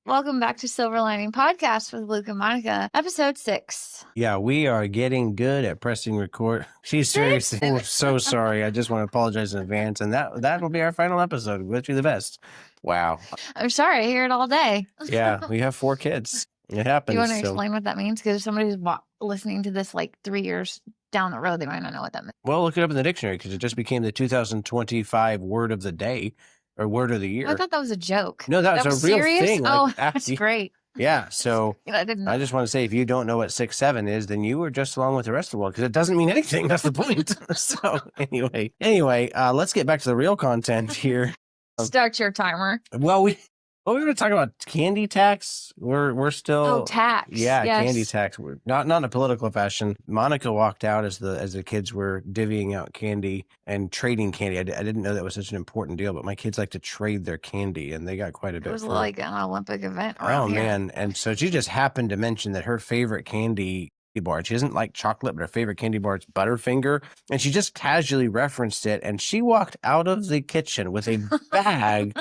Welcome back to Silver Lining Podcast with Luke and Monica, episode 6. Yeah, we are getting good at pressing record. She's seriously, we're so sorry. I just want to apologize in advance. And that'll be our final episode. Wish you the best. Wow. I'm sorry, I hear it all day. Yeah, we have 4 kids. It happens. You want to explain what that means? Because if somebody's listening to this like 3 years down the road, they might not know what that means. Well, look it up in the dictionary because it just became the 2025 word of the day or word of the year. I thought that was a joke. No, that was a real serious? thing. Oh, that's great. Yeah, so I didn't know. I just want to say, if you don't know what 6'7" is, then you were just along with the rest of the world because it doesn't mean anything. That's the point. So anyway, let's get back to the real content here. Start your timer. Well, we were going to talk about candy tax. We're still tax. Yeah, yes. Candy tax. We're not in a political fashion. Monica walked out as the kids were divvying out candy and trading candy. I didn't know that was such an important deal, but my kids like to trade their candy, and they got quite a bit. It was like an Olympic event. Oh man! And so she just happened to mention that her favorite candy bar. She doesn't like chocolate, but her favorite candy bar is Butterfinger. And she just casually referenced it. And she walked out of the kitchen with a bag.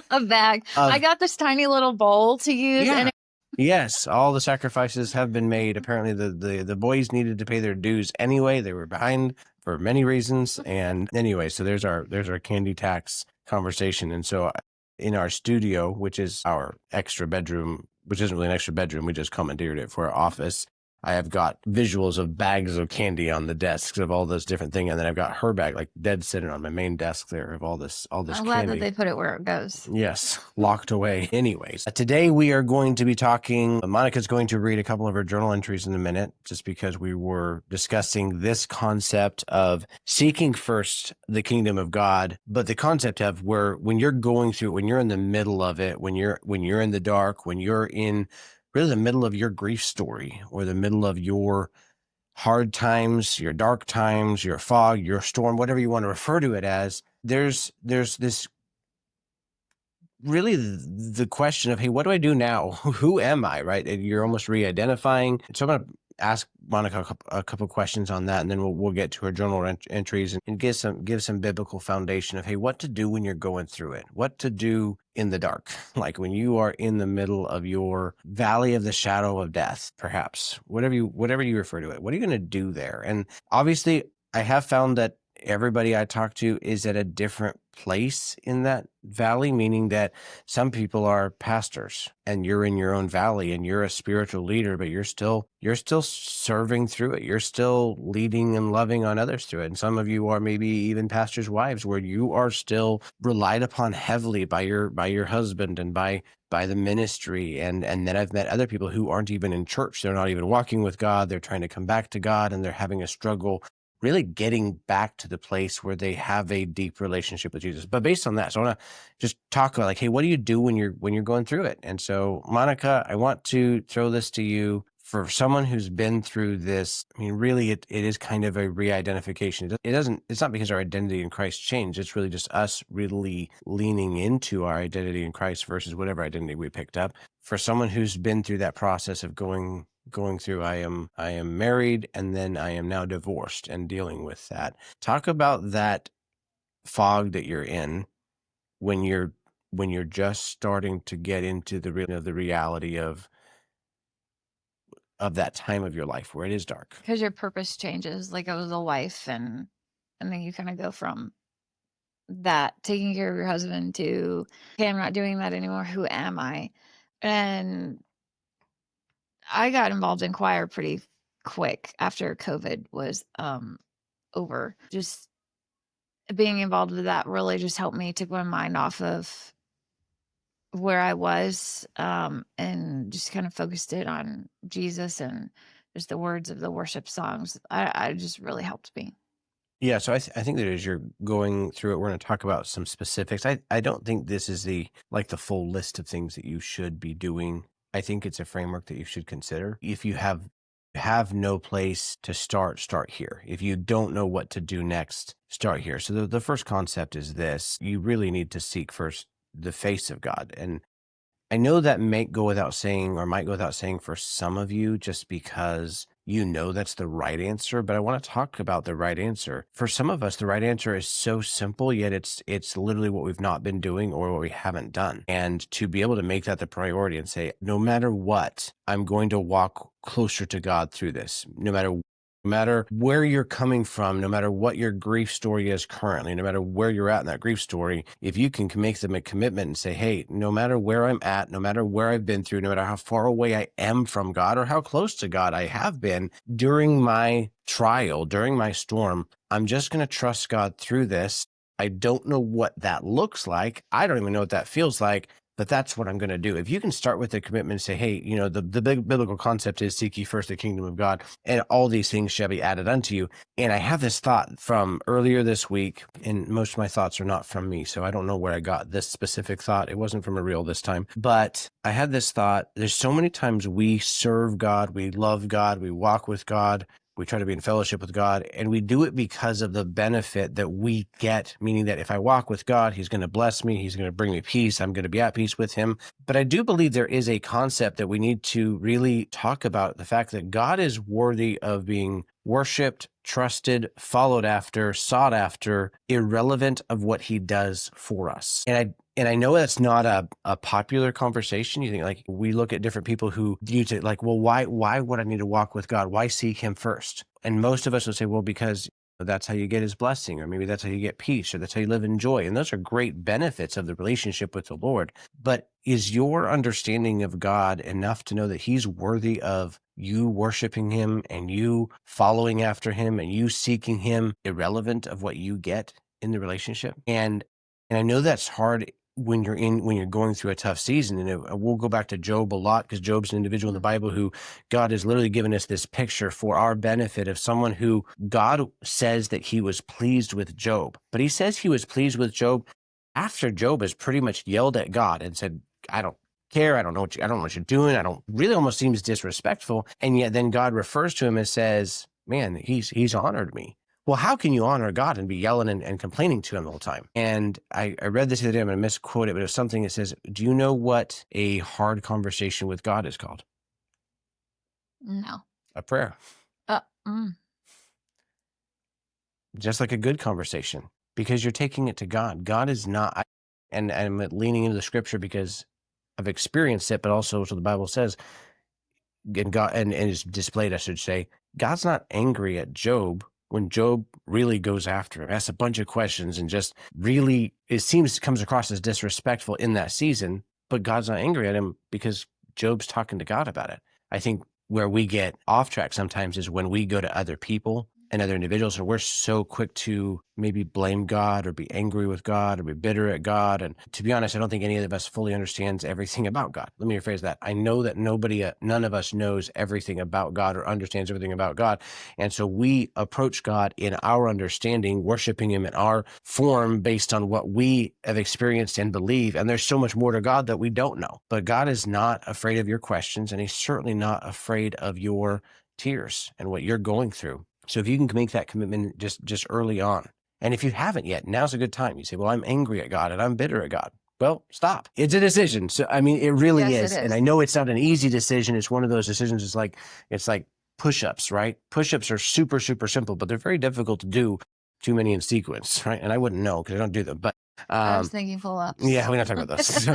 I got this tiny little bowl to use. Yeah. And Yes, all the sacrifices have been made. Apparently the boys needed to pay their dues anyway. They were behind for many reasons. And anyway, so there's our candy tax conversation. And so in our studio, which is our extra bedroom, which isn't really an extra bedroom, we just commandeered it for our office. I have got visuals of bags of candy on the desks of all those different things. And then I've got her bag, like dead center on my main desk there of all this I'm candy. glad that they put it where it goes. Yes, locked away. Anyways, today we are going to be talking, Monica's going to read a couple of her journal entries in a minute, just because we were discussing this concept of seeking first the kingdom of God, but the concept of when you're going through it, when you're in the middle of it, when you're in the dark, when you're in really the middle of your grief story or the middle of your hard times, your dark times, your fog, your storm, whatever you want to refer to it as, there's this really the question of, hey, what do I do now? Who am I, right? And you're almost re-identifying. So I'm going to ask Monica a couple questions on that, and then we'll get to her journal entries and give some biblical foundation of, hey, what to do when you're going through it, what to do in the dark, like when you are in the middle of your valley of the shadow of death, perhaps, whatever you refer to it. What are you going to do there? And obviously, I have found that everybody I talk to is at a different place in that valley, meaning that some people are pastors and you're in your own valley and you're a spiritual leader, but you're still serving through it. You're still leading and loving on others through it. And some of you are maybe even pastors' wives where you are still relied upon heavily by your husband and by the ministry. And then I've met other people who aren't even in church. They're not even walking with God. They're trying to come back to God and they're having a struggle really getting back to the place where they have a deep relationship with Jesus. But based on that, so I want to just talk about, like, hey, what do you do when you're going through it? And so, Monica, I want to throw this to you. For someone who's been through this, I mean, really, it is kind of a re-identification. It's not because our identity in Christ changed. It's really just us really leaning into our identity in Christ versus whatever identity we picked up. For someone who's been through that process of going through, I am married and then I am now divorced and dealing with that. Talk about that fog that you're in when you're just starting to get into the reality of that time of your life where it is dark. Because your purpose changes, like it was a life, and then you kind of go from that taking care of your husband to, okay, I'm not doing that anymore. Who am I? And I got involved in choir pretty quick after COVID was over. Just being involved with that really just helped me take my mind off of where I was and just kind of focused it on Jesus and just the words of the worship songs. I just really helped me. Yeah, so I think that as you're going through it, we're going to talk about some specifics. I don't think this is the full list of things that you should be doing. I think it's a framework that you should consider. If you have no place to start here. If you don't know what to do next, start here. So the first concept is this: you really need to seek first the face of God. And I know that might go without saying for some of you, just because you know that's the right answer, but I want to talk about the right answer. For some of us, the right answer is so simple, yet it's literally what we've not been doing or what we haven't done. And to be able to make that the priority and say, no matter what, I'm going to walk closer to God through this, no matter where you're coming from, no matter what your grief story is currently, no matter where you're at in that grief story, if you can make them a commitment and say, hey, no matter where I'm at, no matter where I've been through, no matter how far away I am from God or how close to God I have been during my trial, during my storm, I'm just going to trust God through this. I don't know what that looks like. I don't even know what that feels like, but that's what I'm going to do. If you can start with a commitment and say, hey, the big biblical concept is seek ye first the kingdom of God, and all these things shall be added unto you. And I have this thought from earlier this week, and most of my thoughts are not from me, so I don't know where I got this specific thought. It wasn't from a reel this time, but I had this thought. There's so many times we serve God, we love God, we walk with God, we try to be in fellowship with God, and we do it because of the benefit that we get, meaning that if I walk with God, he's going to bless me. He's going to bring me peace. I'm going to be at peace with him. But I do believe there is a concept that we need to really talk about, the fact that God is worthy of being worshiped, trusted, followed after, sought after, irrelevant of what he does for us. And I know that's not a popular conversation. You think, like, we look at different people who use it like, well, why would I need to walk with God? Why seek him first? And most of us will say, well, because that's how you get his blessing, or maybe that's how you get peace, or that's how you live in joy. And those are great benefits of the relationship with the Lord. But is your understanding of God enough to know that he's worthy of you worshiping him and you following after him and you seeking him, irrelevant of what you get in the relationship? And I know that's hard when you're going through a tough season. And we'll go back to Job a lot, because Job's an individual in the Bible who God has literally given us this picture for our benefit of someone who God says that he was pleased with Job. But he says he was pleased with Job after Job has pretty much yelled at God and said, I don't care. I don't know what you're doing. I don't really, almost seems disrespectful. And yet then God refers to him and says, man, he's honored me. Well, how can you honor God and be yelling and complaining to him the whole time? And I read this the other day. I'm going to misquote it, but it was something that says, do you know what a hard conversation with God is called? No. A prayer. Uh, mm. Just like a good conversation, because you're taking it to God. God is not, and I'm leaning into the scripture because I've experienced it, but also what the Bible says, and God, and is displayed, I should say, God's not angry at Job when Job really goes after him, asks a bunch of questions, and just really, comes across as disrespectful in that season, but God's not angry at him because Job's talking to God about it. I think where we get off track sometimes is when we go to other people and other individuals, and we're so quick to maybe blame God or be angry with God or be bitter at God. And to be honest, I don't think any of us fully understands everything about God. Let me rephrase that. I know that none of us knows everything about God or understands everything about God. And so we approach God in our understanding, worshiping him in our form based on what we have experienced and believe. And there's so much more to God that we don't know. But God is not afraid of your questions, and he's certainly not afraid of your tears and what you're going through. So if you can make that commitment just early on, and if you haven't yet, now's a good time. You say, well, I'm angry at God and I'm bitter at God. Well, stop. It's a decision. So, I mean, it really Yes, it is. And I is. know it's not an easy decision. It's one of those decisions. It's like push-ups, right? Push-ups are super, super simple, but they're very difficult to do too many in sequence, right? And I wouldn't know because I don't do them, but, I was thinking yeah, pull-ups. we're not talking about this.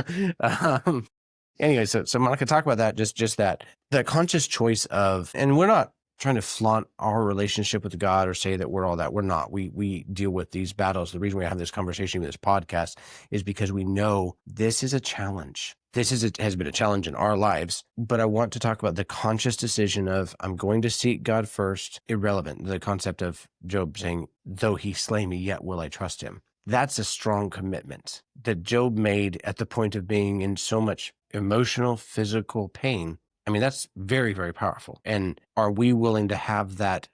Anyway, so Monica, talk about that, just that, the conscious choice of, and we're not trying to flaunt our relationship with God or say that we're all that. We're not. We deal with these battles. The reason we have this conversation with this podcast is because we know this is a challenge. Has been a challenge in our lives, but I want to talk about the conscious decision of, I'm going to seek God first, irrelevant. The concept of Job saying, though he slay me, yet will I trust him. That's a strong commitment that Job made at the point of being in so much emotional, physical pain. I mean, that's very, very powerful. And are we willing to have that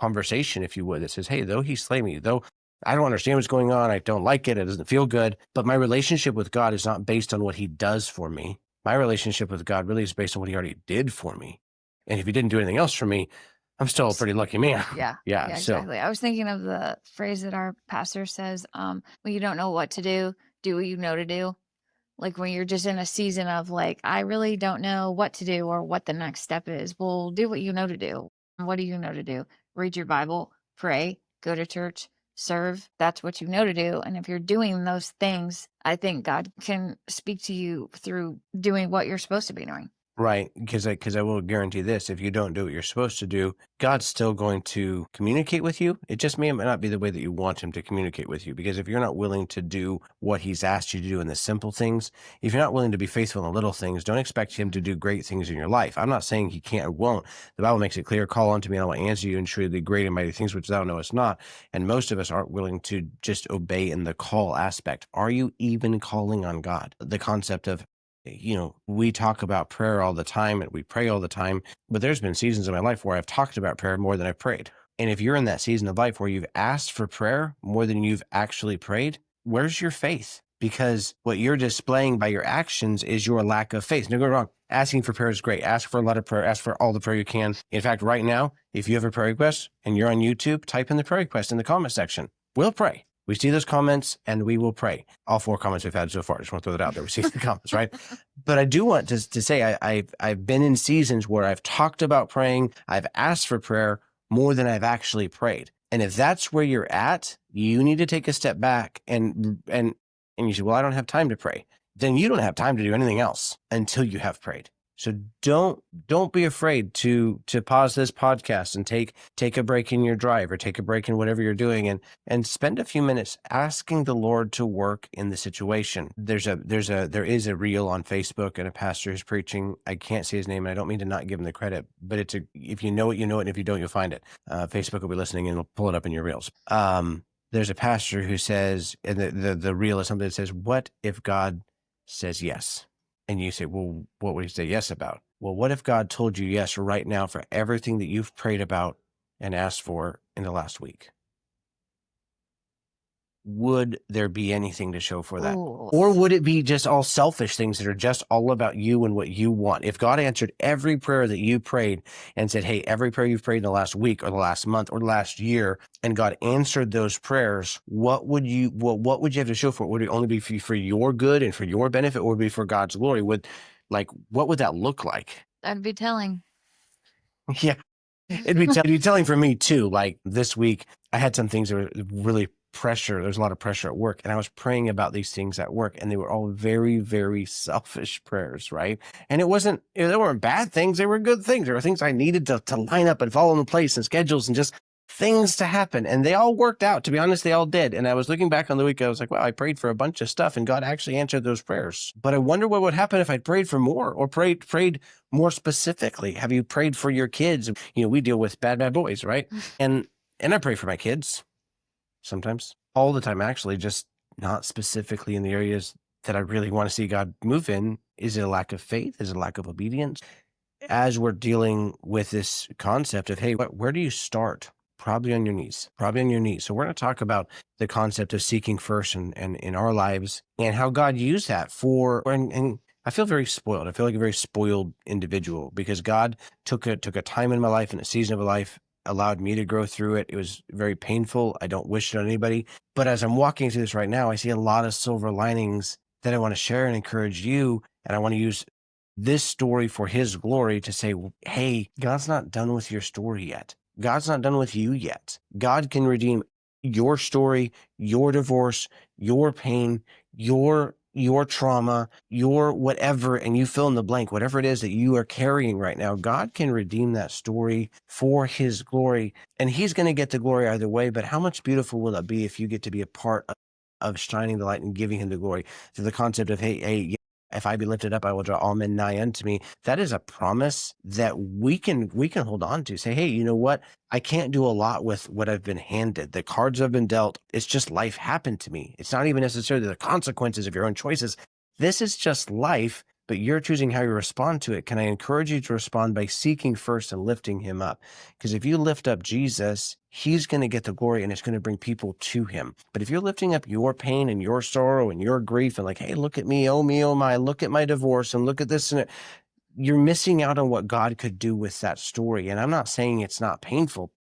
conversation, if you would, that says, hey, though he slay me, though I don't understand what's going on, I don't like it, it doesn't feel good, but my relationship with God is not based on what he does for me. My relationship with God really is based on what he already did for me. And if he didn't do anything else for me, I'm still a pretty lucky man. Yeah. Yeah. Yeah, So exactly. I was thinking of the phrase that our pastor says, when you don't know what to do what you know to do. Like when you're just in a season of like, I really don't know what to do or what the next step is. Well, do what you know to do. What do you know to do? Read your Bible, pray, go to church, serve. That's what you know to do. And if you're doing those things, I think God can speak to you through doing what you're supposed to be doing. Right, because I will guarantee this: if you don't do what you're supposed to do, God's still going to communicate with you. It just may not be the way that you want Him to communicate with you. Because if you're not willing to do what He's asked you to do in the simple things, if you're not willing to be faithful in the little things, don't expect Him to do great things in your life. I'm not saying He can't or won't. The Bible makes it clear: "Call unto me, and I will answer you, and show you the great and mighty things which thou knowest not." And most of us aren't willing to just obey in the call aspect. Are you even calling on God? The concept of, we talk about prayer all the time and we pray all the time, but there's been seasons in my life where I've talked about prayer more than I've prayed. And if you're in that season of life where you've asked for prayer more than you've actually prayed, where's your faith? Because what you're displaying by your actions is your lack of faith. No, go wrong. Asking for prayer is great. Ask for a lot of prayer. Ask for all the prayer you can. In fact, right now, if you have a prayer request and you're on YouTube, type in the prayer request in the comment section. We'll pray. We see those comments and we will pray. All 4 comments we've had so far. I just want to throw that out there. We see the comments, right? But I do want to say I've been in seasons where I've talked about praying. I've asked for prayer more than I've actually prayed. And if that's where you're at, you need to take a step back and you say, well, I don't have time to pray. Then you don't have time to do anything else until you have prayed. So don't be afraid to pause this podcast and take a break in your drive or take a break in whatever you're doing and spend a few minutes asking the Lord to work in the situation. There is a reel on Facebook and a pastor who's preaching. I can't say his name and I don't mean to not give him the credit, but if you know it, you know it. And if you don't, you'll find it. Facebook will be listening and it'll pull it up in your reels. There's a pastor who says, and the reel is something that says, what if God says yes? And you say, well, what would he say yes about? Well, what if God told you yes right now for everything that you've prayed about and asked for in the last week? Would there be anything to show for that? Ooh. Or would it be just all selfish things that are just all about you and what you want? If God answered every prayer that you prayed and said, hey, every prayer you've prayed in the last week or the last month or the last year, and God answered those prayers, what would you have to show for it? Would it only be for your good and for your benefit, or would it be for God's glory? What would that look like? That'd be telling. Yeah. It'd be telling for me too. Like this week, I had some things that were really pressure. There's a lot of pressure at work, and I was praying about these things at work, and they were all very, very selfish prayers, right? And they weren't bad things. They were good things. They were things I needed to line up and fall into place and schedules and just things to happen. And they all worked out. To be honest, they all did. And I was looking back on the week, I was like, wow, I prayed for a bunch of stuff and God actually answered those prayers. But I wonder what would happen if I prayed for more or prayed more specifically. Have you prayed for your kids? We deal with bad boys, right? And I pray for my kids sometimes, all the time, actually, just not specifically in the areas that I really want to see God move in. Is it a lack of faith? Is it a lack of obedience? As we're dealing with this concept of, hey, where do you start? Probably on your knees. So we're going to talk about the concept of seeking first and in our lives and how God used that and I feel very spoiled. I feel like a very spoiled individual because God took a time in my life and a season of my life, allowed me to grow through it. It was very painful. I don't wish it on anybody. But as I'm walking through this right now, I see a lot of silver linings that I want to share and encourage you. And I want to use this story for his glory to say, hey, God's not done with your story yet. God's not done with you yet. God can redeem your story, your divorce, your pain, your trauma, your whatever, and you fill in the blank, whatever it is that you are carrying right now. God can redeem that story for his glory, and he's going to get the glory either way. But how much beautiful will it be if you get to be a part of shining the light and giving him the glory? So the concept of, hey, if I be lifted up, I will draw all men nigh unto me. That is a promise that we can hold on to. Say, hey, you know what? I can't do a lot with what I've been handed. The cards I've been dealt. It's just life happened to me. It's not even necessarily the consequences of your own choices. This is just life, but you're choosing how you respond to it. Can I encourage you to respond by seeking first and lifting him up? Because if you lift up Jesus, he's going to get the glory and it's going to bring people to him. But if you're lifting up your pain and your sorrow and your grief and like, hey, look at me, oh my, look at my divorce and look at this, and you're missing out on what God could do with that story. And I'm not saying it's not painful.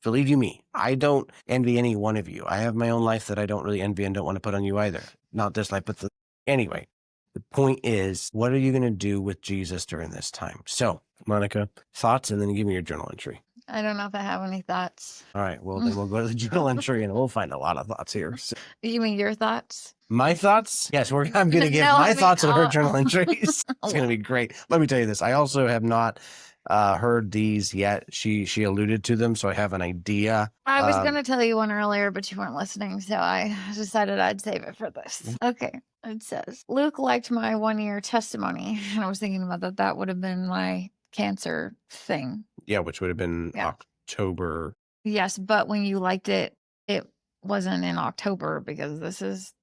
Believe you me, I don't envy any one of you. I have my own life that I don't really envy and don't want to put on you either. Not this life, but anyway. The point is, what are you going to do with Jesus during this time? So, Monica, thoughts, and then give me your journal entry. I don't know if I have any thoughts. All right. Well, then we'll go to the journal entry and we'll find a lot of thoughts here. So, You mean your thoughts? my thoughts? Yes, I'm going to give No, my I mean, thoughts on her journal entries. It's going to be great. Let me tell you this. I also have not heard these yet. She alluded to them, so I have an idea. I was going to tell you one earlier, but you weren't listening, so I decided I'd save it for this. Okay. It says, Luke liked my 1-year testimony. And I was thinking about that. That would have been my cancer thing. Yeah, which would have been October. Yes, but when you liked it, it wasn't in October because this is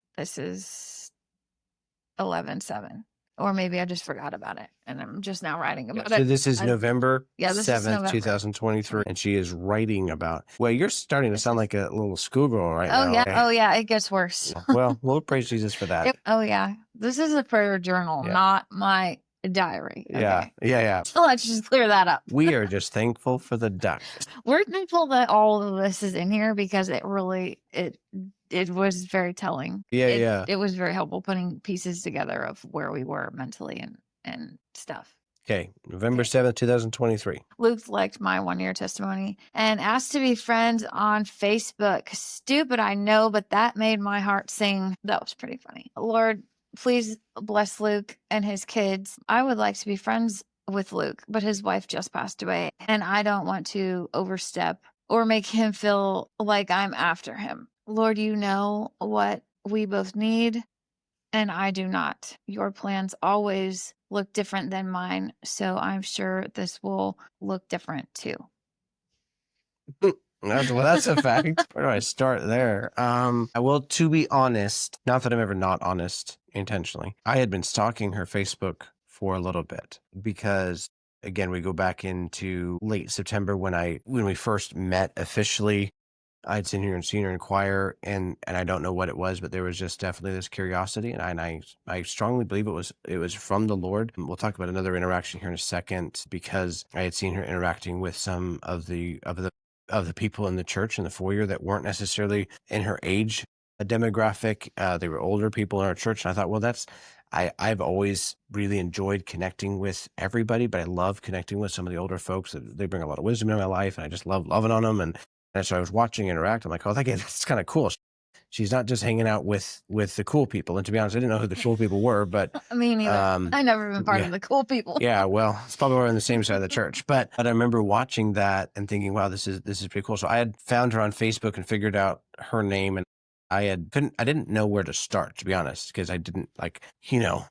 11/7. Or maybe I just forgot about it and I'm just now writing about it. So this is November 7th, 2023, and she is writing about. Well, you're starting to sound like a little schoolgirl right now. Yeah. Oh yeah, it gets worse. Well, Lord praise Jesus for that. Oh yeah, this is a prayer journal, not my diary. Okay. Yeah. So let's just clear that up. We are just thankful for the duck. We're thankful that all of this is in here because it really it was very telling. It was very helpful putting pieces together of where we were mentally and stuff. Okay, November 7th, 2023. Luke liked my 1-year testimony and asked to be friends on Facebook. Stupid, I know, but that made my heart sing. That was pretty funny. Lord, please bless Luke and his kids. I would like to be friends with Luke, but his wife just passed away, and I don't want to overstep or make him feel like I'm after him. Lord, you know what we both need, and I do not. Your plans always look different than mine, so I'm sure this will look different too. That's a fact. Where do I start there? To be honest, not that I'm ever not honest intentionally, I had been stalking her Facebook for a little bit because, again, we go back into late September when we first met officially. I'd seen her in senior and choir, and I don't know what it was, but there was just definitely this curiosity, and I strongly believe it was from the Lord. We'll talk about another interaction here in a second because I had seen her interacting with some of the people in the church in the foyer that weren't necessarily in her age demographic. They were older people in our church, and I thought, well, I've always really enjoyed connecting with everybody, but I love connecting with some of the older folks. They bring a lot of wisdom in my life, and I just love loving on them. And so I was watching her interact. I'm like, oh, that's kind of cool. She's not just hanging out with the cool people. And to be honest, I didn't know who the cool people were, but me neither. I never been part of the cool people. Yeah, well, it's probably we're on the same side of the church. But I remember watching that and thinking, wow, this is pretty cool. So I had found her on Facebook and figured out her name, and I didn't know where to start, to be honest, because I didn't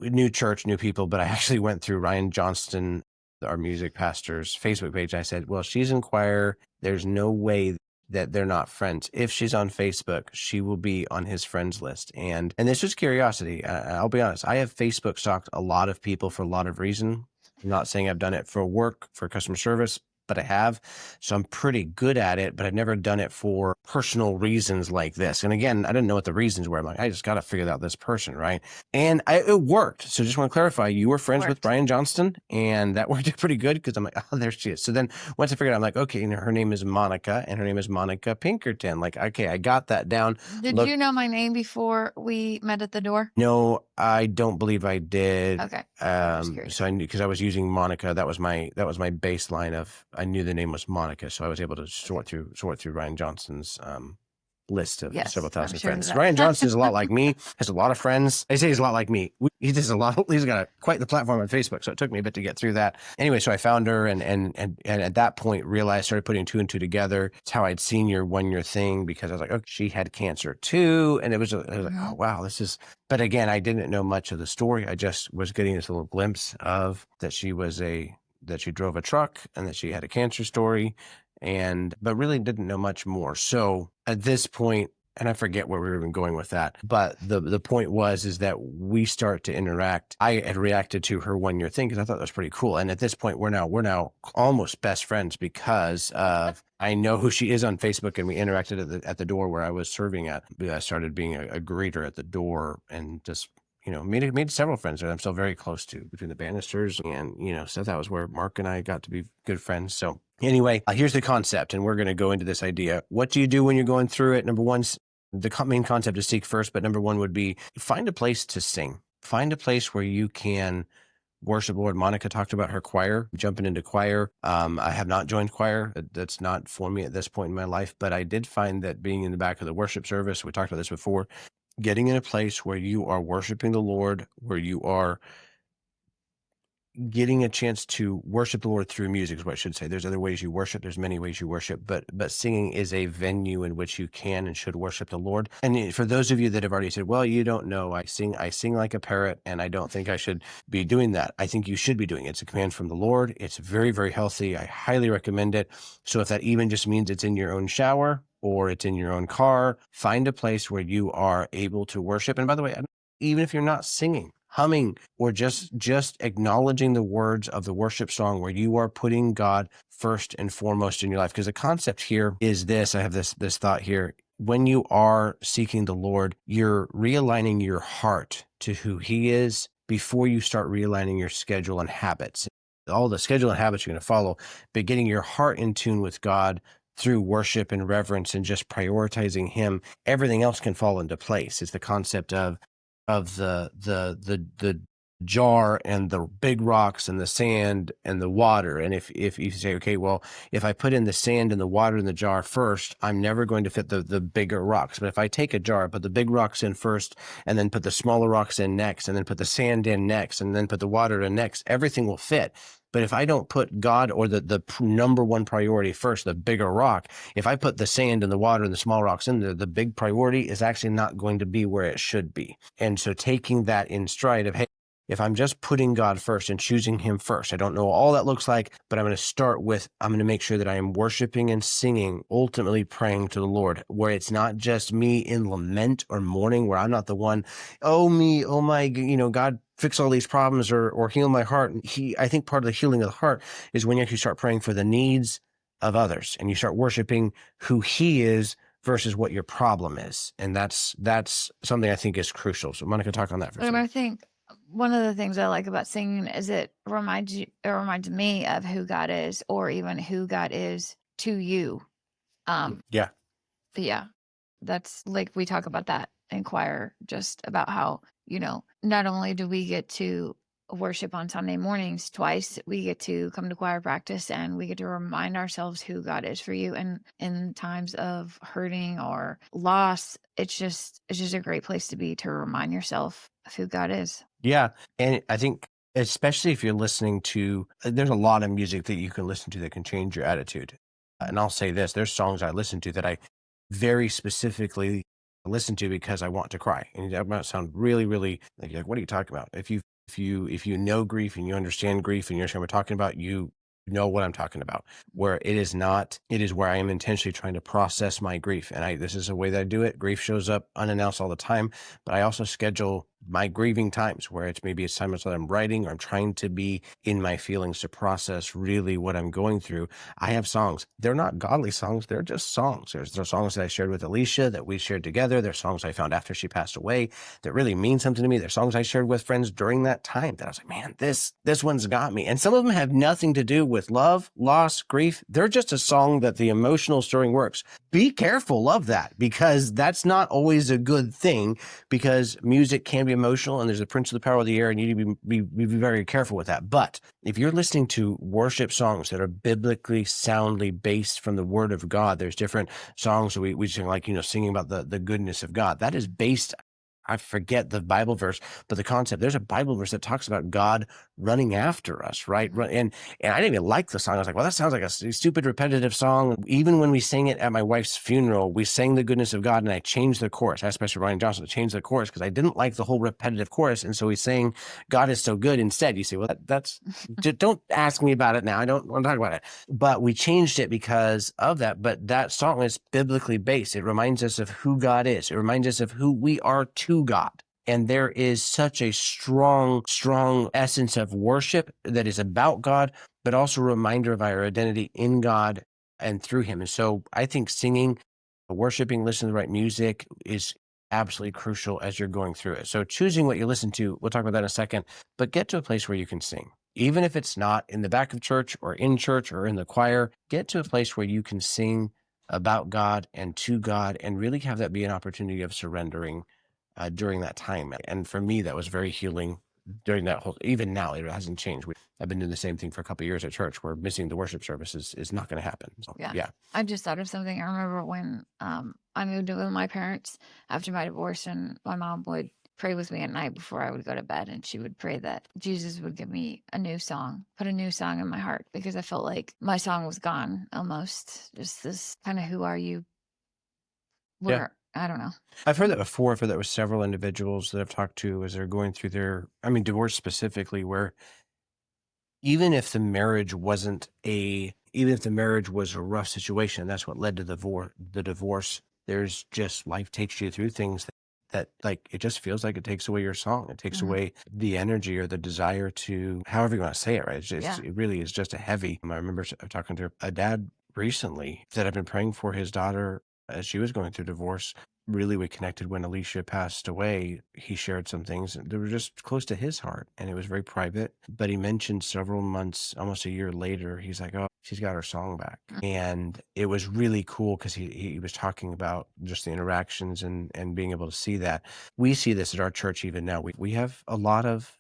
new church, new people, but I actually went through Ryan Johnston, our music pastor's Facebook page. I said, well, she's in choir. There's no way that they're not friends. If she's on Facebook, she will be on his friends list. And this was curiosity. I'll be honest. I have Facebook stalked a lot of people for a lot of reason. I'm not saying I've done it for work, for customer service, but I have. So I'm pretty good at it, but I've never done it for personal reasons like this. And again, I didn't know what the reasons were. I'm like, I just got to figure out this person, right? And it worked. So just want to clarify, you were friends with Brian Johnston, and that worked pretty good because I'm like, oh, there she is. So then once I figured out, I'm like, okay, her name is Monica, and her name is Monica Pinkerton. Like, okay, I got that down. Did you know my name before we met at the door? No, I don't believe I did. Okay. So I knew, because I was using Monica. That was my baseline of, I knew the name was Monica, so I was able to sort through Ryan Johnston's list of several thousand friends. Ryan Johnston is a lot like me, has a lot of friends. I say he's a lot like me. He does a lot. He's got quite the platform on Facebook, so it took me a bit to get through that. Anyway, so I found her, and at that point realized, started putting two and two together. It's how I'd seen your 1-year thing, because I was like, oh, she had cancer too, and I was like, oh wow, this is. But again, I didn't know much of the story. I just was getting this little glimpse of that she drove a truck and that she had a cancer story, but really didn't know much more. So at this point, and I forget where we were even going with that, but the point is that we start to interact. I had reacted to her 1-year thing because I thought that was pretty cool. And at this point, we're now almost best friends because of, I know who she is on Facebook, and we interacted at the door where I was serving at. I started being a greeter at the door, and just made several friends that I'm still very close to, between the Bannisters and, so that was where Mark and I got to be good friends. So anyway, here's the concept, and we're going to go into this idea. What do you do when you're going through it? Number one, the main concept is seek first, but number one would be find a place to sing. find a place where you can worship the Lord. Monica talked about her choir, jumping into choir. I have not joined choir. That's not for me at this point in my life, but I did find that being in the back of the worship service, we talked about this before, getting in a place where you are worshiping the Lord, where you are getting a chance to worship the Lord through music is what I should say. There's other ways you worship. There's many ways you worship, but singing is a venue in which you can and should worship the Lord. And for those of you that have already said, well, you don't know, I sing like a parrot, and I don't think I should be doing that. I think you should be doing it. It's a command from the Lord. It's very, very healthy. I highly recommend it. So if that even just means it's in your own shower or it's in your own car, find a place where you are able to worship. And by the way, even if you're not singing, humming, or just acknowledging the words of the worship song where you are putting God first and foremost in your life. Because the concept here is this, I have this thought here. When you are seeking the Lord, you're realigning your heart to who he is before you start realigning your schedule and habits. All the schedule and habits you're going to follow, but getting your heart in tune with God through worship and reverence and just prioritizing him, everything else can fall into place. It's the concept of the jar and the big rocks and the sand and the water. And if you say, okay, well, if I put in the sand and the water in the jar first, I'm never going to fit the bigger rocks. But if I take a jar, put the big rocks in first, and then put the smaller rocks in next, and then put the sand in next, and then put the water in next, everything will fit. But if I don't put God or the number one priority first, the bigger rock, if I put the sand and the water and the small rocks in there, the big priority is actually not going to be where it should be. And so taking that in stride of, hey, if I'm just putting God first and choosing him first, I don't know all that looks like, but I'm going to start with, I'm going to make sure that I am worshiping and singing, ultimately praying to the Lord, where it's not just me in lament or mourning, where I'm not the one, oh me, oh my, God, fix all these problems or heal my heart. I think part of the healing of the heart is when you actually start praying for the needs of others and you start worshiping who he is versus what your problem is. And that's something I think is crucial. So Monica, talk on that for a And I second. think one of the things I like about singing is it reminds me of who God is, or even who God is to you. Yeah. Yeah, that's like we talk about that in choir, just about how, not only do we get to worship on Sunday mornings twice, we get to come to choir practice and we get to remind ourselves who God is for you. And in times of hurting or loss, it's just a great place to be, to remind yourself of who God is. Yeah. And I think, especially if you're listening to, there's a lot of music that you can listen to that can change your attitude. And I'll say this, there's songs I listen to that I very specifically listen to because I want to cry. And that might sound really, really like, what are you talking about? If you know grief and you understand grief and you understand what we're talking about, you know what I'm talking about. Where it is not, it is where I am intentionally trying to process my grief. And this is a way that I do it. Grief shows up unannounced all the time, but I also schedule my grieving times where it's times that I'm writing or I'm trying to be in my feelings to process really what I'm going through. I have songs. They're not godly songs. They're just songs. There's songs that I shared with Alicia that we shared together. There's songs I found after she passed away that really mean something to me. There's songs I shared with friends during that time that I was like, man, this one's got me. And some of them have nothing to do with love, loss, grief. They're just a song that the emotional stirring works. Be careful of that, because that's not always a good thing, because music can be emotional and there's a prince of the power of the air and you need to be very careful with that. But if you're listening to worship songs that are biblically soundly based from the word of God, there's different songs that we sing, like, singing about the goodness of God. That is based, I forget the Bible verse, but the concept, there's a Bible verse that talks about God running after us, right? And I didn't even like the song. I was like, well, that sounds like a stupid, repetitive song. Even when we sang it at my wife's funeral, we sang the goodness of God, and I changed the chorus. I asked Pastor Ryan Johnson to change the chorus because I didn't like the whole repetitive chorus. And so we sang God is so good instead. You say, well, that's, don't ask me about it now. I don't want to talk about it. But we changed it because of that. But that song is biblically based. It reminds us of who God is. It reminds us of who we are to God. And there is such a strong, strong essence of worship that is about God, but also a reminder of our identity in God and through him. And so I think singing, worshiping, listening to the right music is absolutely crucial as you're going through it. So choosing what you listen to, we'll talk about that in a second, but get to a place where you can sing. Even if it's not in the back of church or in the choir, get to a place where you can sing about God and to God and really have that be an opportunity of surrendering during that time. And for me, that was very healing during that whole, even now, it hasn't changed. I've been doing the same thing for a couple of years at church, where missing the worship service is not going to happen. So, Yeah. yeah. I just thought of something. I remember when I moved in with my parents after my divorce, and my mom would pray with me at night before I would go to bed, and she would pray that Jesus would give me a new song, put a new song in my heart, because I felt like my song was gone almost. Just this kind of who are you? Yeah. Where I don't know. I've heard that before. I've heard that with several individuals that I've talked to as they're going through their, divorce specifically, where even if the marriage even if the marriage was a rough situation, that's what led to the divorce. There's just, life takes you through things that like, it just feels like it takes away your song. It takes away the energy or the desire to, however you want to say it, right? It really is just a heavy. I remember talking to a dad recently that I've been praying for his daughter as she was going through divorce. Really, we connected when Alicia passed away. He shared some things that were just close to his heart, and it was very private. But he mentioned several months, almost a year later, he's like, "Oh, she's got her song back." And it was really cool because he was talking about just the interactions and being able to see that. We see this at our church even now. We have a lot of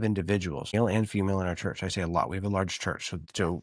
individuals, male and female, in our church. I say a lot. We have a large church, so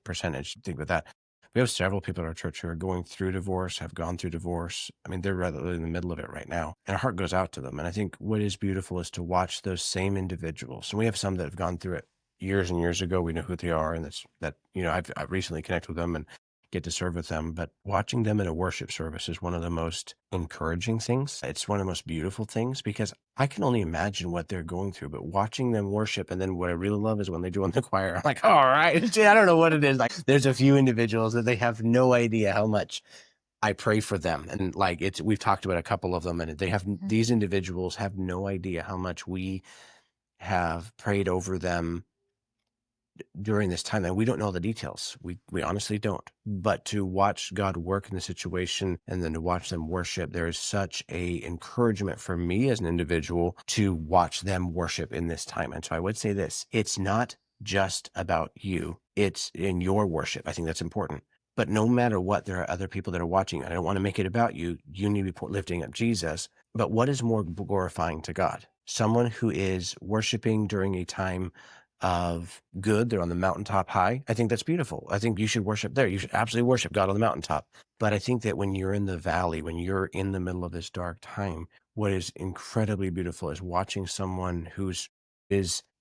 percentage. Think with that. We have several people in our church who are going through divorce, have gone through divorce. They're rather in the middle of it right now. And our heart goes out to them. And I think what is beautiful is to watch those same individuals. And we have some that have gone through it years and years ago. We know who they are. And I've recently connected with them and get to serve with them. But watching them in a worship service is one of the most encouraging things. It's one of the most beautiful things, because I can only imagine what they're going through. But watching them worship, and then what I really love is when they join the choir, I'm like, all right. I don't know what it is. Like, there's a few individuals that they have no idea how much I pray for them. And like, we've talked about a couple of them, and these individuals have no idea how much we have prayed over them during this time, and we don't know the details. We honestly don't. But to watch God work in the situation, and then to watch them worship, there is such a encouragement for me as an individual to watch them worship in this time. And so I would say this: it's not just about you. It's in your worship. I think that's important. But no matter what, there are other people that are watching. I don't want to make it about you. You need to be lifting up Jesus. But what is more glorifying to God? Someone who is worshiping during a time of good. They're on the mountaintop high. I think that's beautiful. I think you should worship there. You should absolutely worship God on the mountaintop. But I think that when you're in the valley, when you're in the middle of this dark time, what is incredibly beautiful is watching someone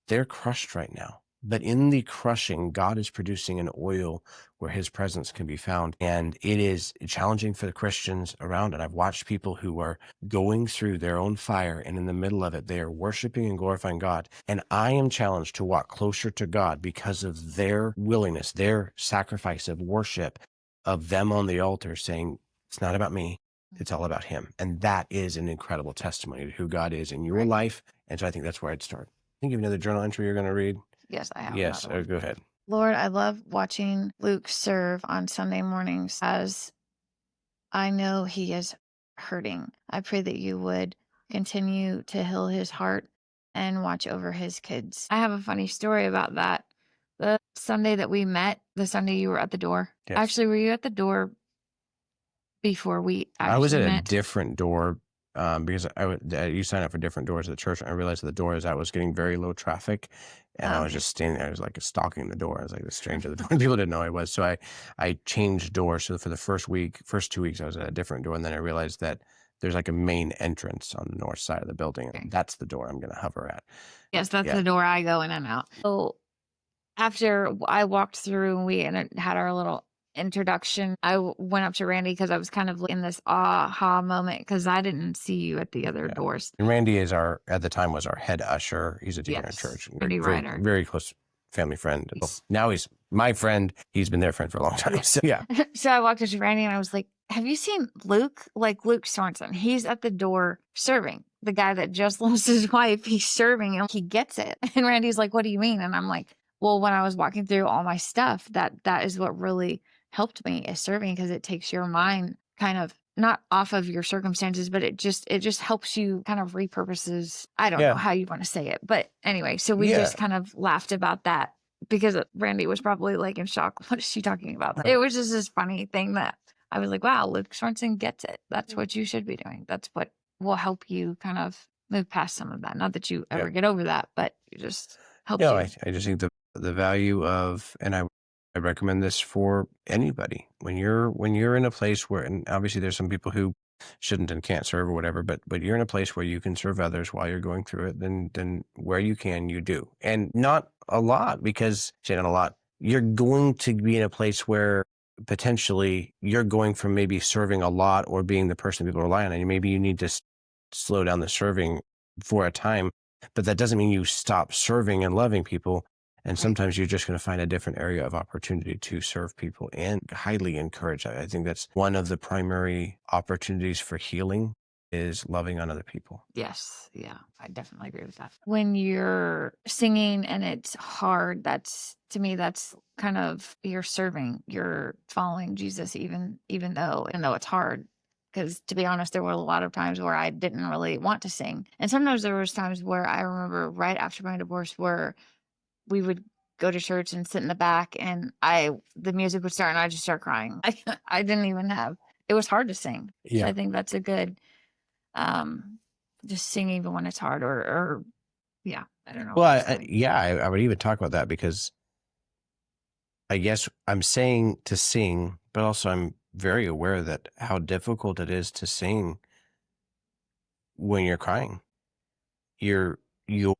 they're crushed right now. But in the crushing, God is producing an oil where his presence can be found. And it is challenging for the Christians around it. I've watched people who are going through their own fire, and in the middle of it, they are worshiping and glorifying God. And I am challenged to walk closer to God because of their willingness, their sacrifice of worship, of them on the altar saying, it's not about me, it's all about him. And that is an incredible testimony to who God is in your life. And so I think that's where I'd start. Think you have another journal entry you're going to read? Yes, I have. Yes, go ahead. Lord, I love watching Luke serve on Sunday mornings, as I know he is hurting. I pray that you would continue to heal his heart and watch over his kids. I have a funny story about that. The Sunday that we met, the Sunday you were at the door. Yes. Actually, were you at the door before we I was at actually a met? different door because you sign up for different doors at the church. And I realized the door I was getting very low traffic, and I was just standing there. I was like stalking the door. I was like the stranger at the door. People didn't know I was. So I changed doors. So for the first 2 weeks, I was at a different door. And then I realized that there's like a main entrance on the north side of the building. And that's the door I'm going to hover at. Yes, that's the door I go in and out. So after I walked through and we had our little introduction, I went up to Randy because I was kind of in this aha moment because I didn't see you at the other doors. And Randy at the time was our head usher. He's a deacon at church. Randy very, Reiner. very close family friend. Now he's my friend. He's been their friend for a long time. So, yeah. So I walked up to Randy and I was like, have you seen Luke? Like Luke Sorensen. He's at the door serving. The guy that just lost his wife, he's serving and he gets it. And Randy's like, what do you mean? And I'm like, well, when I was walking through all my stuff, that is what really helped me, is serving, because it takes your mind kind of not off of your circumstances, but it just helps you kind of repurposes. I don't know how you want to say it, but anyway, so we just kind of laughed about that because Randy was probably like in shock. What is she talking about? It was just this funny thing that I was like, wow, Luke Sorensen gets it. That's what you should be doing. That's what will help you kind of move past some of that. Not that you Yeah. ever get over that, but it just helps No, you. I just think the value of, and I recommend this for anybody when you're in a place where, and obviously there's some people who shouldn't and can't serve or whatever, but you're in a place where you can serve others while you're going through it, then where you can, you do, and not a lot, because say not a lot. You're going to be in a place where potentially you're going from maybe serving a lot or being the person people rely on, and maybe you need to slow down the serving for a time, but that doesn't mean you stop serving and loving people. And Right. sometimes you're just going to find a different area of opportunity to serve people, and highly encourage that. I think that's one of the primary opportunities for healing, is loving on other people. Yes. Yeah. I definitely agree with that. When you're singing and it's hard, that's to me, that's kind of you're serving, you're following Jesus, even though it's hard. Because to be honest, there were a lot of times where I didn't really want to sing. And sometimes there was times where I remember right after my divorce where we would go to church and sit in the back and the music would start and I just start crying. I didn't even have it was hard to sing. So I Yeah. think that's a good um, just sing even when it's hard or yeah, I don't know Well, what to say. yeah, I would even talk about that, because I guess I'm saying to sing, but also I'm very aware that how difficult it is to sing when you're crying. You're, you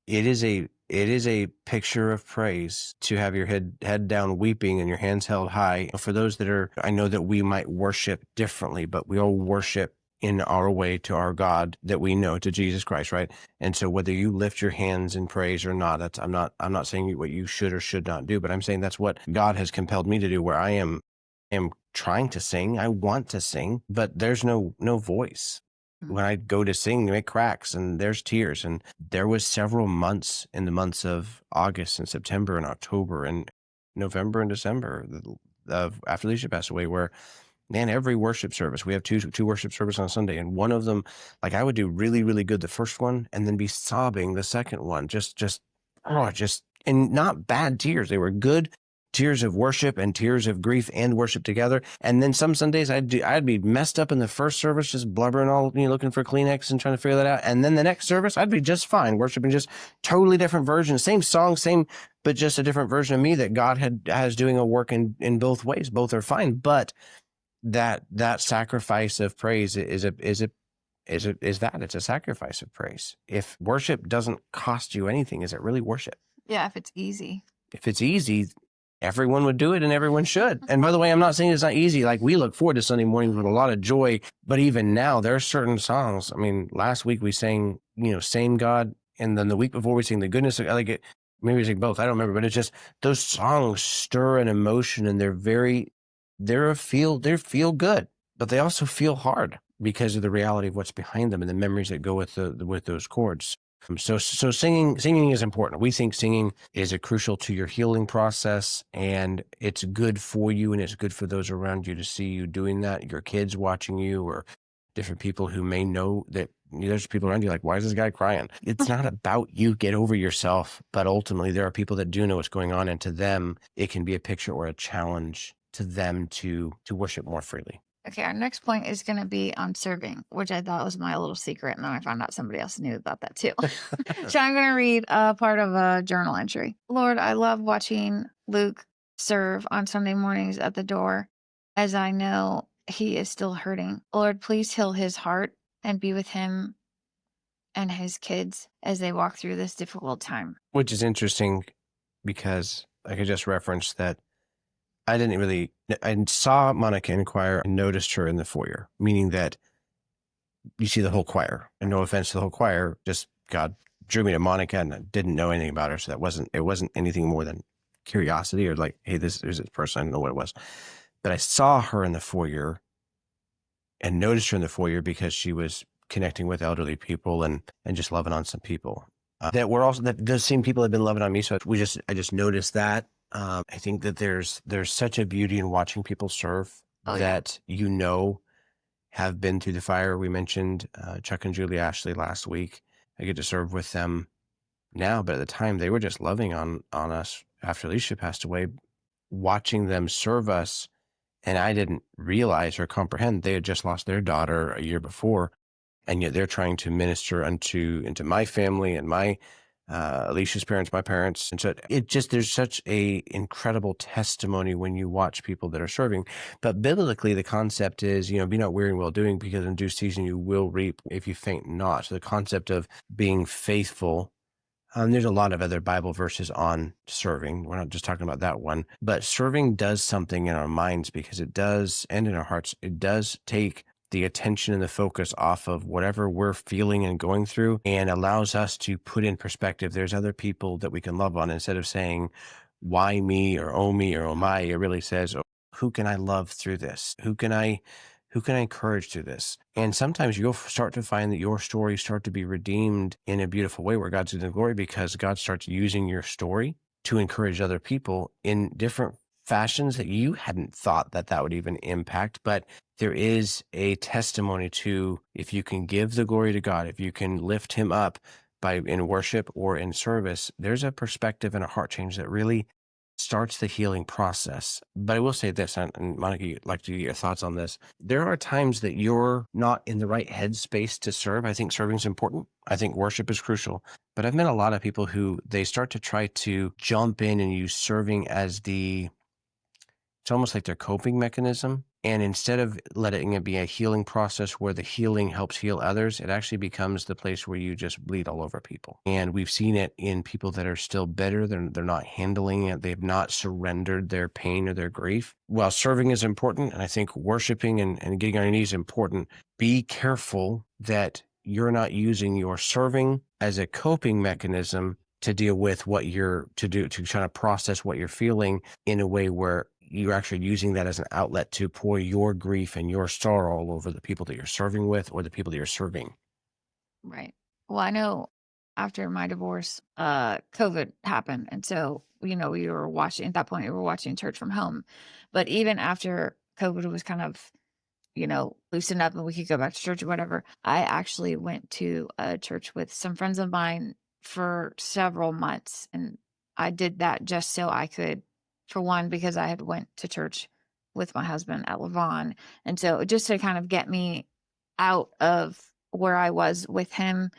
it is a picture of praise to have your head down weeping and your hands held high. For those that are, I know that we might worship differently, but we all worship in our way to our God that we know, to Jesus Christ, right? And so whether you lift your hands in praise or not, that's I'm not saying what you should or should not do, but I'm saying that's what God has compelled me to do, where I am trying to sing. I want to sing, but there's no voice. Mm. When I go to sing, it cracks and there's tears. And there was several months, in the months of August and September and October and November and December, after Alicia passed away, where, man, every worship service, we have two worship services on Sunday, and one of them, like, I would do really, really good the first one and then be sobbing the second one, just, and not bad tears. They were good tears of worship and tears of grief and worship together. And then some Sundays I'd be messed up in the first service, just blubbering, all, looking for Kleenex and trying to figure that out. And then the next service I'd be just fine, worshiping just totally different versions, same song, same, but just a different version of me that God has doing a work in both ways. Both are fine, but that sacrifice of praise is a sacrifice of praise. If worship doesn't cost you anything, is it really worship? Yeah, if it's easy. If it's easy, everyone would do it and everyone should. And by the way, I'm not saying it's not easy. Like, we look forward to Sunday mornings with a lot of joy, but even now there are certain songs. I mean, last week we sang, Same God. And then the week before we sang The Goodness of, like, it, maybe we sang both. I don't remember, but it's just, those songs stir an emotion, and they're feel good, but they also feel hard because of the reality of what's behind them and the memories that go with with those chords. So singing is important. We think singing is a crucial to your healing process, and it's good for you, and it's good for those around you to see you doing that. Your kids watching you, or different people who may know that, there's people around you like, why is this guy crying? It's not about you. Get over yourself. But ultimately, there are people that do know what's going on, and to them, it can be a picture or a challenge to them to worship more freely. Okay, our next point is going to be on serving, which I thought was my little secret, and then I found out somebody else knew about that too. So I'm going to read a part of a journal entry. Lord, I love watching Luke serve on Sunday mornings at the door, as I know he is still hurting. Lord, please heal his heart and be with him and his kids as they walk through this difficult time. Which is interesting, because, like I just referenced, that I saw Monica in choir and noticed her in the foyer, meaning that you see the whole choir. And no offense to the whole choir, just God drew me to Monica, and I didn't know anything about her. So it wasn't anything more than curiosity, or like, hey, there's this person. I didn't know what it was. But I saw her in the foyer and noticed her in the foyer because she was connecting with elderly people and just loving on some people. That were also, that those same people had been loving on me. So I just noticed that. I think that there's such a beauty in watching people serve, Oh, yeah. that, have been through the fire. We mentioned Chuck and Julie Ashley last week. I get to serve with them now, but at the time they were just loving on us after Alicia passed away, watching them serve us. And I didn't realize or comprehend they had just lost their daughter a year before. and yet they're trying to minister into my family and my Alicia's parents, my parents. And so it just, there's such a incredible testimony when you watch people that are serving. But biblically, the concept is, be not weary in well doing, because in due season you will reap if you faint not. So the concept of being faithful. There's a lot of other Bible verses on serving. We're not just talking about that one, but serving does something in our minds, because it does, and in our hearts, it does take the attention and the focus off of whatever we're feeling and going through, and allows us to put in perspective. There's other people that we can love on, instead of saying, why me, or oh me, or oh my. It really says, oh, who can I love through this? Who can I encourage through this? And sometimes you'll start to find that your stories start to be redeemed in a beautiful way, where God's in the glory, because God starts using your story to encourage other people in different fashions that you hadn't thought that that would even impact. But there is a testimony to, if you can give the glory to God, if you can lift him up in worship or in service, there's a perspective and a heart change that really starts the healing process. But I will say this, and Monica, you'd like to get your thoughts on this. There are times that you're not in the right headspace to serve. I think serving is important. I think worship is crucial. But I've met a lot of people who they start to try to jump in and use serving as it's almost like their coping mechanism. And instead of letting it be a healing process where the healing helps heal others, it actually becomes the place where you just bleed all over people. And we've seen it in people that are still bitter. They're not handling it. They've not surrendered their pain or their grief. While serving is important, and I think worshiping and getting on your knees is important, be careful that you're not using your serving as a coping mechanism to deal with to try to process what you're feeling in a way where you're actually using that as an outlet to pour your grief and your sorrow all over the people that you're serving with, or the people that you're serving. Right. Well, I know after my divorce, COVID happened. And so, we were watching at that point, we were watching church from home. But even after COVID was kind of, loosened up and we could go back to church or whatever, I actually went to a church with some friends of mine for several months. And I did that just so I could, for one, because I had went to church with my husband at Levon. And so just to kind of get me out of where I was with him,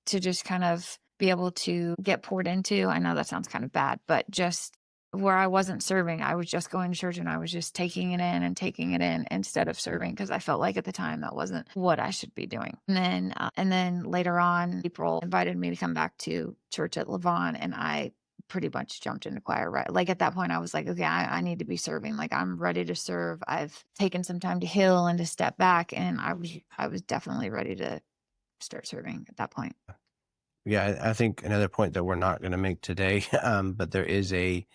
to just kind of be able to get poured into. I know that sounds kind of bad, but just where I wasn't serving, I was just going to church and I was just taking it in and taking it in instead of serving, because I felt like at the time that wasn't what I should be doing. And then later on, April invited me to come back to church at Levon, and I pretty much jumped into choir, right? Like at that point, I was like, okay, I need to be serving. Like I'm ready to serve. I've taken some time to heal and to step back, and I was definitely ready to start serving at that point. Yeah, I think another point that we're not going to make today, but there is a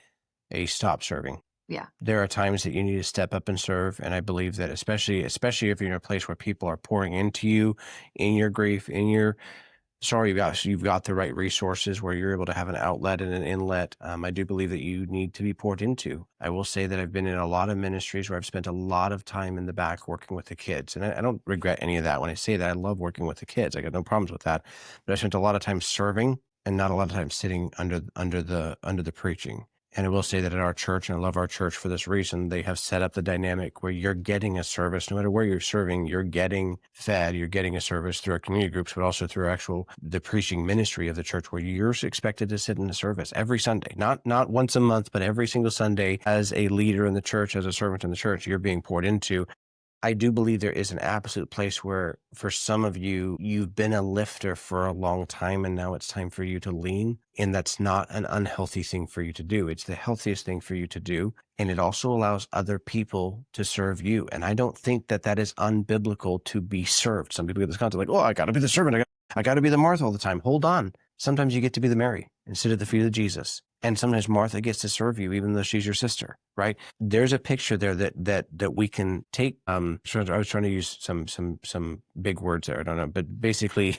stop serving. Yeah. There are times that you need to step up and serve, and I believe that especially if you're in a place where people are pouring into you in your grief, in your sorry, you've got the right resources where you're able to have an outlet and an inlet. I do believe that you need to be poured into. I will say that I've been in a lot of ministries where I've spent a lot of time in the back working with the kids, and I don't regret any of that. When I say that, I love working with the kids. I got no problems with that. But I spent a lot of time serving and not a lot of time sitting under the preaching. And I will say that at our church, and I love our church for this reason, they have set up the dynamic where you're getting a service, no matter where you're serving, you're getting fed, you're getting a service through our community groups, but also through the preaching ministry of the church, where you're expected to sit in the service every Sunday, not once a month, but every single Sunday. As a leader in the church, as a servant in the church, you're being poured into. I do believe there is an absolute place where, for some of you, you've been a lifter for a long time, and now it's time for you to lean. And that's not an unhealthy thing for you to do. It's the healthiest thing for you to do. And it also allows other people to serve you. And I don't think that that is unbiblical to be served. Some people get this concept like, oh, I got to be the servant. I got to be the Martha all the time. Hold on. Sometimes you get to be the Mary and sit at the feet of Jesus. And sometimes Martha gets to serve you, even though she's your sister, right? There's a picture there that we can take. So I was trying to use some big words there. I don't know, but basically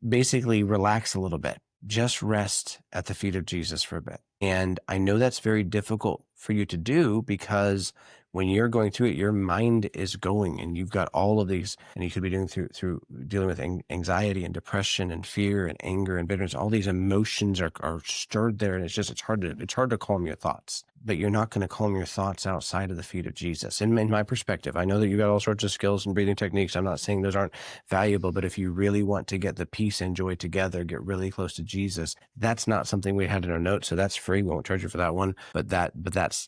relax a little bit. Just rest at the feet of Jesus for a bit. And I know that's very difficult for you to do, because when you're going through it, your mind is going, and you've got all of these, and you could be doing through dealing with anxiety and depression and fear and anger and bitterness. All these emotions are stirred there, and it's hard to calm your thoughts. but you're not going to calm your thoughts outside of the feet of Jesus. In my perspective, I know that you got all sorts of skills and breathing techniques. I'm not saying those aren't valuable, but if you really want to get the peace and joy together, get really close to Jesus, that's not something we had in our notes. So that's free. We won't charge you for that one. But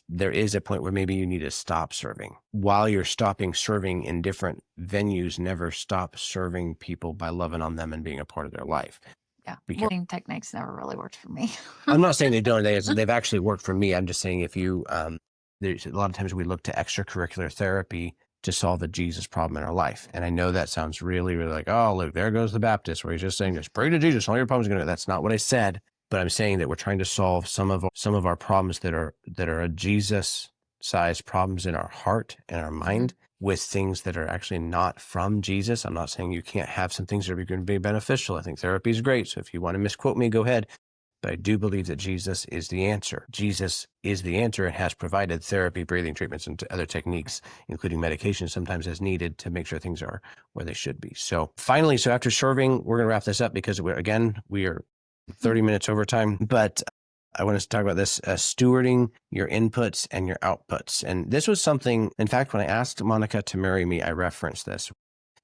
there is a point where maybe you need to stop serving. While you're stopping serving in different venues, never stop serving people by loving on them and being a part of their life. Yeah. Because Well, techniques never really worked for me. I'm not saying they don't. They've actually worked for me. I'm just saying if you, there's a lot of times we look to extracurricular therapy to solve a Jesus problem in our life. And I know that sounds really, really like, oh, look, there goes the Baptist, where he's just saying, just pray to Jesus, all your problems are going to. That's not what I said. But I'm saying that we're trying to solve some of our problems that are a Jesus-sized problems in our heart and our mind with things that are actually not from Jesus. I'm not saying you can't have some things that are going to be beneficial. I think therapy is great. So if you want to misquote me, go ahead. But I do believe that Jesus is the answer. Jesus is the answer and has provided therapy, breathing treatments, and other techniques, including medication sometimes as needed to make sure things are where they should be. So finally, after serving, we're going to wrap this up because we are 30 minutes over time. But I want us to talk about this, stewarding your inputs and your outputs. And this was something, in fact, when I asked Monica to marry me, I referenced this.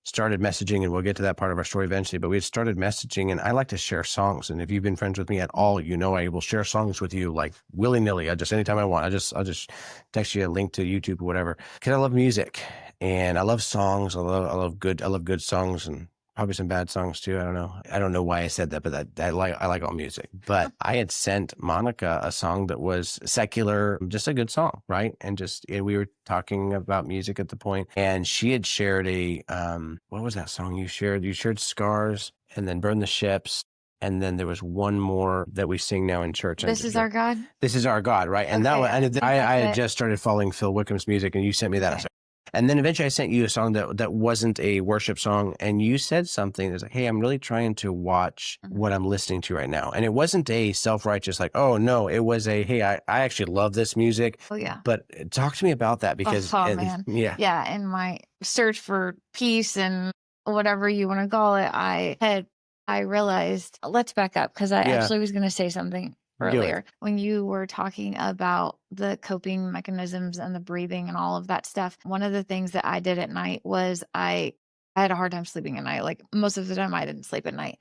Started messaging, and we'll get to that part of our story eventually, but we had started messaging, and I like to share songs. And if you've been friends with me at all, you know I will share songs with you like willy-nilly. Anytime I want, I'll just text you a link to YouTube or whatever, because I love music and I love songs. I love good songs, and probably some bad songs too. I don't know why I said that, but I like all music. But I had sent Monica a song that was secular, just a good song, right? And we were talking about music at the point, and she had shared what was that song you shared? You shared Scars, and then Burn the Ships. And then there was one more that we sing now in church. This is our God. This is our God, right? And that one, and I had just started following Phil Wickham's music, and you sent me that. Okay. And then eventually I sent you a song that wasn't a worship song, and you said something that's like, hey, I'm really trying to watch what I'm listening to right now. And it wasn't a self-righteous like, oh no, it was a, hey, I actually love this music. Oh yeah. But talk to me about that, because man. Yeah. In my search for peace and whatever you want to call it, I realized, let's back up, because I actually was going to say something earlier when you were talking about the coping mechanisms and the breathing and all of that stuff. One of the things that I did at night was I had a hard time sleeping at night. Like most of the time I didn't sleep at night.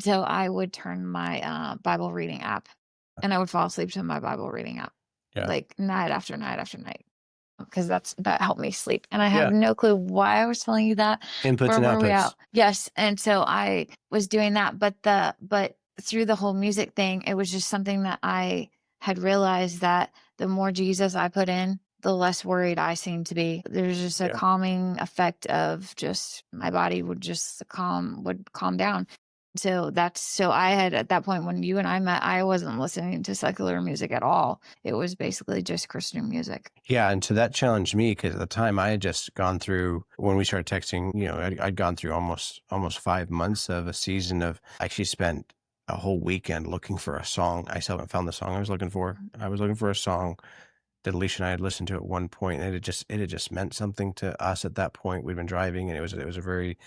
So I would turn my Bible reading app, and I would fall asleep to my Bible reading app, like night after night after night, because that helped me sleep. And I have no clue why I was telling you that. Inputs and outputs. Yes. And so I was doing that, but through the whole music thing, it was just something that I had realized that the more Jesus I put in, the less worried I seemed to be. There's just a calming effect of just my body would calm down. So I had, at that point when you and I met, I wasn't listening to secular music at all. It was basically just Christian music. Yeah. And so that challenged me, because at the time I had just gone through, when we started texting, I'd gone through almost 5 months of a season of, I actually spent a whole weekend looking for a song. I still haven't found the song I was looking for. I was looking for a song that Alicia and I had listened to at one point, and it had just meant something to us at that point. We'd been driving, and it was a very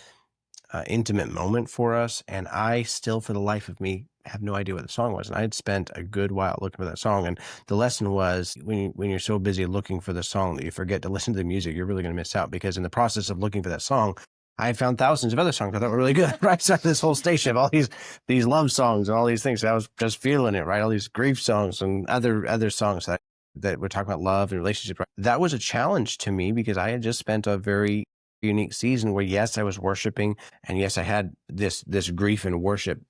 intimate moment for us. And I still, for the life of me, have no idea what the song was. And I had spent a good while looking for that song. And the lesson was, when you're so busy looking for the song that you forget to listen to the music, you're really going to miss out, because in the process of looking for that song, I had found thousands of other songs I thought were really good, right? So this whole station of all these love songs and all these things. I was just feeling it, right? All these grief songs and other songs that were talking about love and relationship. Right? That was a challenge to me, because I had just spent a very unique season where, yes, I was worshiping, and yes, I had this grief and worship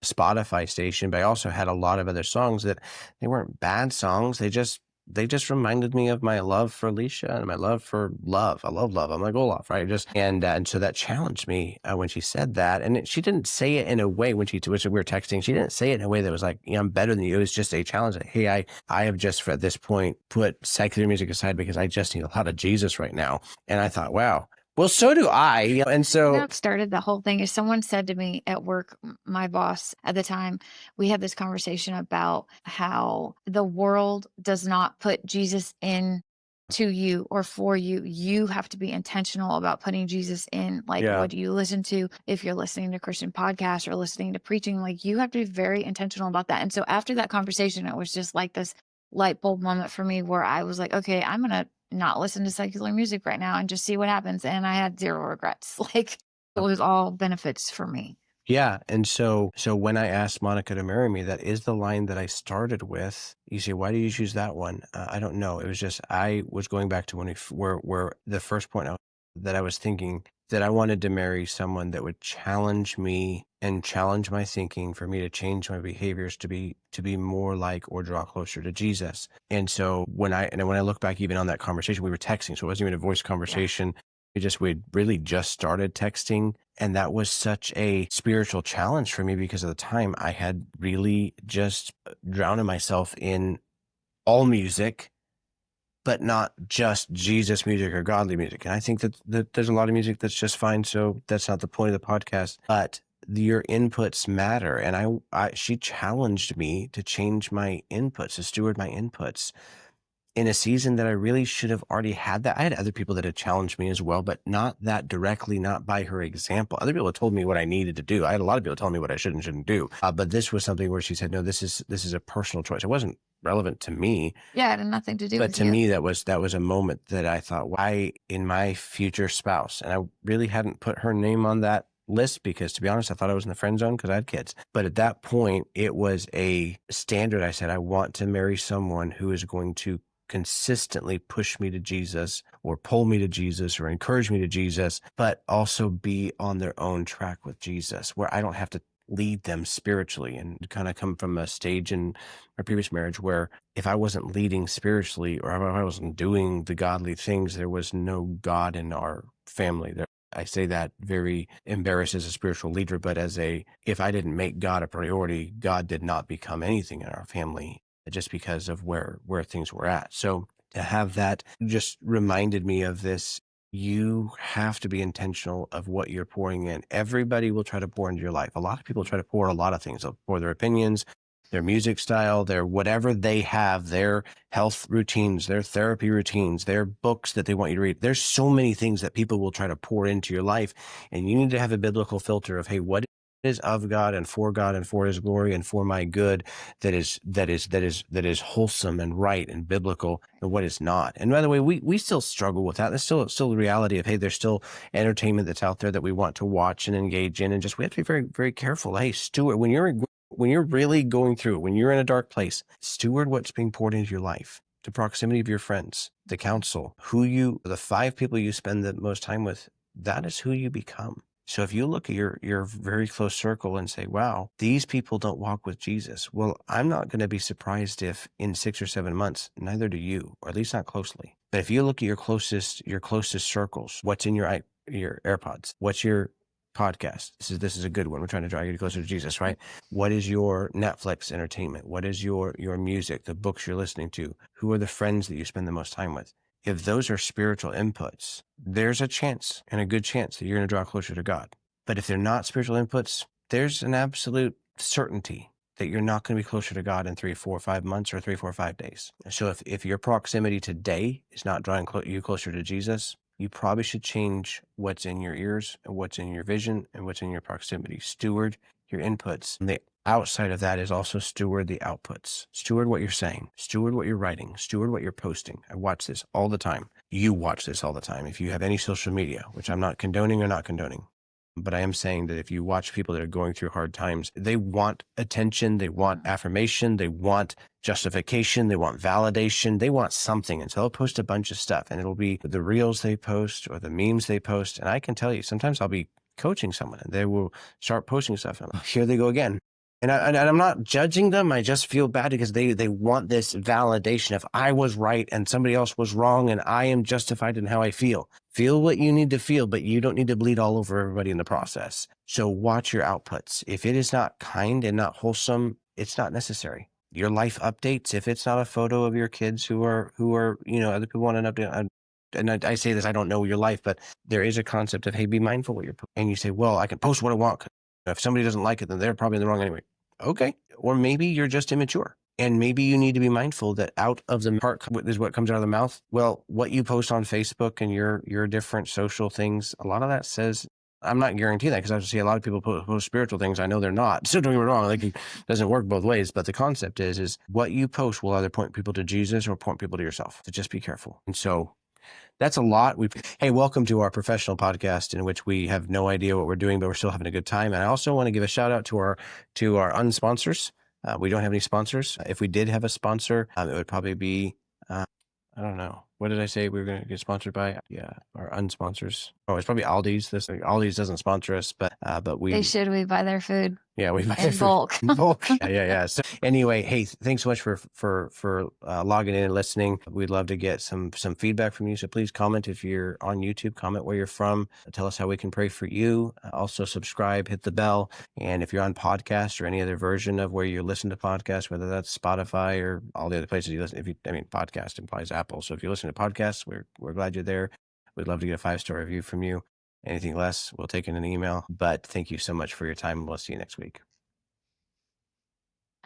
Spotify station, but I also had a lot of other songs that they weren't bad songs. They just reminded me of my love for Alicia and my love for love. I love love. I'm like Olaf, right? And so that challenged me when she said that. And she didn't say it in a way when we were texting. She didn't say it in a way that was like, I'm better than you. It was just a challenge. Like, hey, I have just at this point put secular music aside, because I just need a lot of Jesus right now. And I thought, wow. Well, so do I. And so that started the whole thing. Is someone said to me at work, my boss at the time, we had this conversation about how the world does not put Jesus in to you or for you. You have to be intentional about putting Jesus in. Like, what do you listen to? If you're listening to Christian podcasts or listening to preaching, like, you have to be very intentional about that. And so after that conversation, it was just like this light bulb moment for me where I was like, "Okay, I'm gonna not listen to secular music right now and just see what happens," and I had 0 regrets. Like, it was all benefits for me. Yeah, and so when I asked Monica to marry me, that is the line that I started with. You say, "Why do you choose that one?" I don't know. It was just I was going back to when where the first point that I was thinking that I wanted to marry someone that would challenge me and challenge my thinking for me to change my behaviors to be more like or draw closer to Jesus. And so when I look back even on that conversation, we were texting, so it wasn't even a voice Yeah. conversation. We'd really just started texting, and that was such a spiritual challenge for me because at the time I had really just drowned myself in all music, but not just Jesus music or godly music. And I think that there's a lot of music that's just fine. So that's not the point of the podcast, but your inputs matter. And she challenged me to change my inputs, to steward my inputs in a season that I really should have already had that. I had other people that had challenged me as well, but not that directly, not by her example. Other people had told me what I needed to do. I had a lot of people telling me what I should and shouldn't do. But this was something where she said, no, this is a personal choice. It wasn't relevant to me, Yeah, it had nothing to do but with to you. me, that was a moment that I thought, why in my future spouse? And I really hadn't put her name on that list because, to be honest, I thought I was in the friend zone because I had kids. But at that point, it was a standard. I said, I want to marry someone who is going to consistently push me to Jesus or pull me to Jesus or encourage me to Jesus, but also be on their own track with Jesus where I don't have to lead them spiritually. And kind of come from a stage in my previous marriage where if I wasn't leading spiritually or if I wasn't doing the godly things, there was no God in our family. I say that very embarrassed as a spiritual leader, but if I didn't make God a priority, God did not become anything in our family just because of where things were at. So to have that just reminded me of this. You have to be intentional of what you're pouring in. Everybody will try to pour into your life. A lot of people try to pour a lot of things. They'll pour their opinions, their music style, their whatever they have, their health routines, their therapy routines, their books that they want you to read. There's so many things that people will try to pour into your life. And you need to have a biblical filter of, hey, what is of God and for his glory and for my good that is wholesome and right and biblical, and what is not. And by the way, we still struggle with that. There's still the reality of, hey, there's still entertainment that's out there that we want to watch and engage in, and just we have to be very, very careful. Hey, Steward, when you're really going through, when you're in a dark place, steward what's being poured into your life, the proximity of your friends, the counsel, the 5 people you spend the most time with, that is who you become. So if you look at your very close circle and say, wow, these people don't walk with Jesus, well, I'm not going to be surprised if in 6 or 7 months, neither do you, or at least not closely. But if you look at your closest circles, what's in your AirPods? What's your podcast? This is a good one. We're trying to drive you closer to Jesus, right? What is your Netflix entertainment? What is your music, the books you're listening to? Who are the friends that you spend the most time with? If those are spiritual inputs, there's a chance and a good chance that you're going to draw closer to God. But if they're not spiritual inputs, there's an absolute certainty that you're not going to be closer to God in 3, 4, 5 months or 3, 4, 5 days. So if your proximity today is not drawing you closer to Jesus, you probably should change what's in your ears and what's in your vision and what's in your proximity. Steward your inputs. And the outside of that is also steward the outputs. Steward what you're saying. Steward what you're writing. Steward what you're posting. I watch this all the time. You watch this all the time. If you have any social media, which I'm not condoning or not condoning, but I am saying that if you watch people that are going through hard times, they want attention, they want affirmation, they want justification, they want validation, they want something. And so they'll post a bunch of stuff, and it'll be the reels they post or the memes they post. And I can tell you, sometimes I'll be coaching someone and they will start posting stuff. And here they go again. And I'm not judging them. I just feel bad because they want this validation of I was right and somebody else was wrong and I am justified in how I feel. Feel what you need to feel, but you don't need to bleed all over everybody in the process. So watch your outputs. If it is not kind and not wholesome, it's not necessary. Your life updates, if it's not a photo of your kids who are other people want an update. And I say this, I don't know your life, but there is a concept of, hey, be mindful what you're posting. And you say, well, I can post what I want. If somebody doesn't like it, then they're probably in the wrong anyway. Okay. Or maybe you're just immature. And maybe you need to be mindful that out of the heart is what comes out of the mouth. Well, what you post on Facebook and your different social things, a lot of that says I'm not guaranteeing that because I see a lot of people post spiritual things. I know they're not. So don't get me wrong. Like, it doesn't work both ways. But the concept is what you post will either point people to Jesus or point people to yourself. So just be careful. And so that's a lot. Hey, welcome to our professional podcast in which we have no idea what we're doing, but we're still having a good time. And I also want to give a shout out to our unsponsors. We don't have any sponsors. If we did have a sponsor, it would probably be, I don't know. What did I say we were going to get sponsored by? Yeah, our unsponsors. Oh, it's probably Aldi's. Aldi's doesn't sponsor us, but They we should. We buy their food yeah, we buy their in food bulk. in bulk. Yeah. So anyway, hey, thanks so much for logging in and listening. We'd love to get some feedback from you. So please comment if you're on YouTube. Comment where you're from. Tell us how we can pray for you. Also subscribe, hit the bell, and if you're on podcast or any other version of where you listen to podcasts, whether that's Spotify or all the other places you listen. Podcast implies Apple. So if you listen to podcasts, we're glad you're there. We'd love to get a 5-star review from you. Anything less, we'll take in an email. But thank you so much for your time. We'll see you next week.